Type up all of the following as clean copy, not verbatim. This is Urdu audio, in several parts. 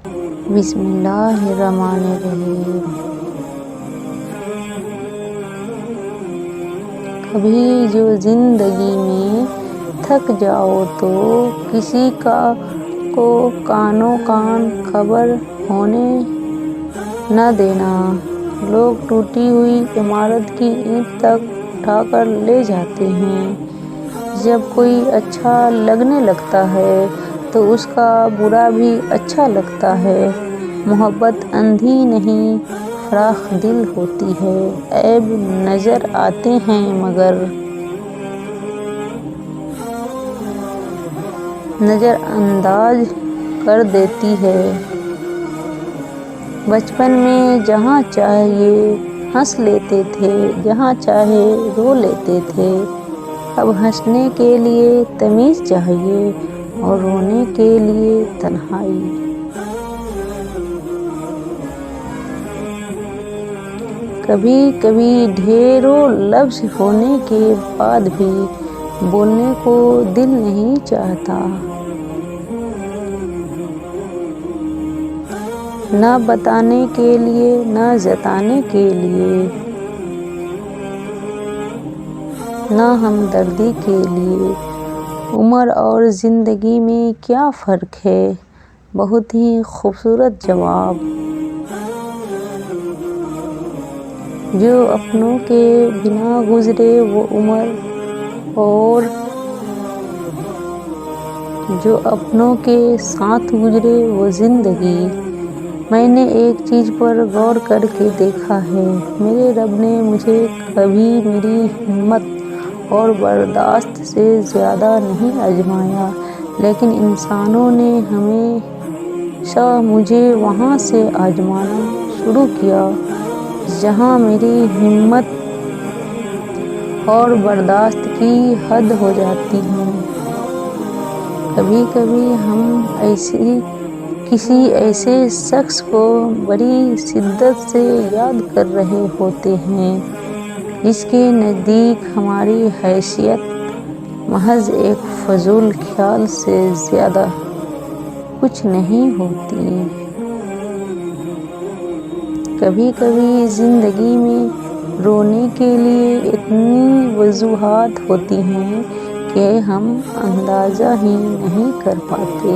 بسم اللہ الرحمن الرحیم۔ کبھی جو زندگی میں تھک جاؤ تو کسی کو کانوں کان خبر ہونے نہ دینا۔ لوگ ٹوٹی ہوئی عمارت کی اینٹ تک اٹھا کر لے جاتے ہیں۔ جب کوئی اچھا لگنے لگتا ہے تو اس کا برا بھی اچھا لگتا ہے۔ محبت اندھی نہیں فراخ دل ہوتی ہے۔ عیب نظر آتے ہیں مگر نظر انداز کر دیتی ہے۔ بچپن میں جہاں چاہے ہنس لیتے تھے، جہاں چاہے رو لیتے تھے۔ اب ہنسنے کے لیے تمیز چاہیے اور رونے کے لیے تنہائی۔ کبھی کبھی ڈھیروں لفظ ہونے کے بعد بھی بولنے کو دل نہیں چاہتا۔ نہ بتانے کے لیے، نہ جتانے کے لیے، نہ ہمدردی کے لیے۔ عمر اور زندگی میں کیا فرق ہے؟ بہت ہی خوبصورت جواب۔ جو اپنوں کے بنا گزرے وہ عمر، اور جو اپنوں کے ساتھ گزرے وہ زندگی۔ میں نے ایک چیز پر غور کر کے دیکھا ہے۔ میرے رب نے مجھے کبھی میری ہمت اور برداشت سے زیادہ نہیں آزمایا، لیکن انسانوں نے ہمیشہ مجھے وہاں سے آزمانا شروع کیا جہاں میری ہمت اور برداشت کی حد ہو جاتی ہے۔ کبھی کبھی ہم کسی ایسے شخص کو بڑی شدت سے یاد کر رہے ہوتے ہیں جس کے نزدیک ہماری حیثیت محض ایک فضول خیال سے زیادہ کچھ نہیں ہوتی۔ کبھی کبھی زندگی میں رونے کے لیے اتنی وجوہات ہوتی ہیں کہ ہم اندازہ ہی نہیں کر پاتے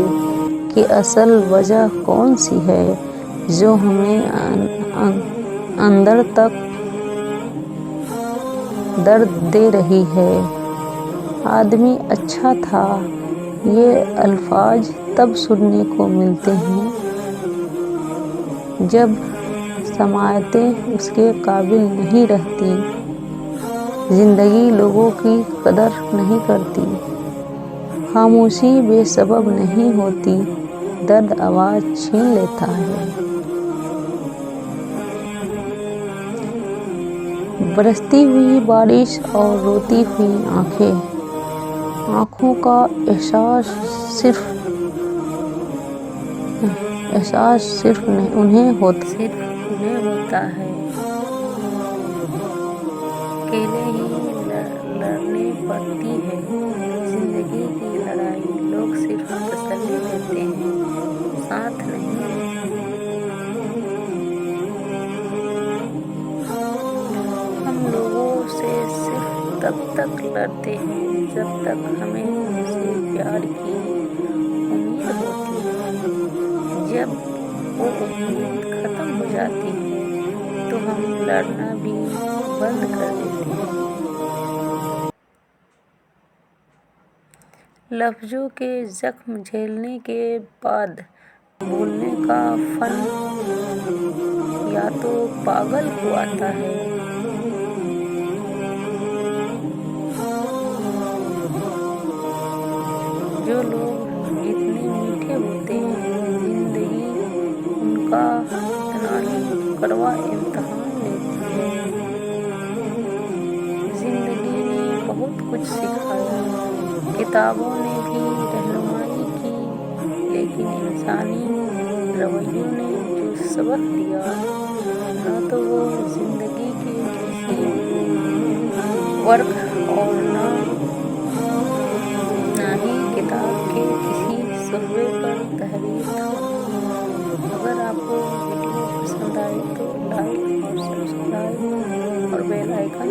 کہ اصل وجہ کون سی ہے جو ہمیں اندر تک درد دے رہی ہے۔ آدمی اچھا تھا، یہ الفاظ تب سننے کو ملتے ہیں جب سماعتیں اس کے قابل نہیں رہتی۔ زندگی لوگوں کی قدر نہیں کرتی۔ خاموشی بے سبب نہیں ہوتی، درد آواز چھین لیتا ہے۔ برستی ہوئی بارش اور روتی ہوئی آنکھیں۔ آنکھوں کا احساس صرف انہیں ہوتا ہے۔ اکیلے ہی لڑنی پڑتی ہے زندگی کی لڑائی۔ لوگ صرف تسلی دیتے ہیں، ساتھ نہیں دیتے۔ ہم لوگوں سے صرف تب تک لڑتے ہیں جب تک ہمیں ان سے پیار کی امید ہوتی ہے۔ جب وہ امید ختم ہو جاتی ہے تو ہم لڑنا بھی بند کر دیتے ہیں۔ لفظوں کے زخم جھیلنے کے بعد بولنے کا فن یا تو پاگل کو آتا ہے۔ جو لوگ جتنے میٹھے ہوتے ہیں زندگی ان کا اتنا ہی کڑوا امتحان لیتی ہے۔ زندگی نے بہت کچھ سکھایا، کتابوں نے بھی رہنمائی کی، لیکن انسانی رویوں نے جو سبق دیا نہ تو وہ زندگی کے کسی ورق اور نہ ہی کتاب کے کسی صفحے پر تحریر تھا۔ اور بیل آئکن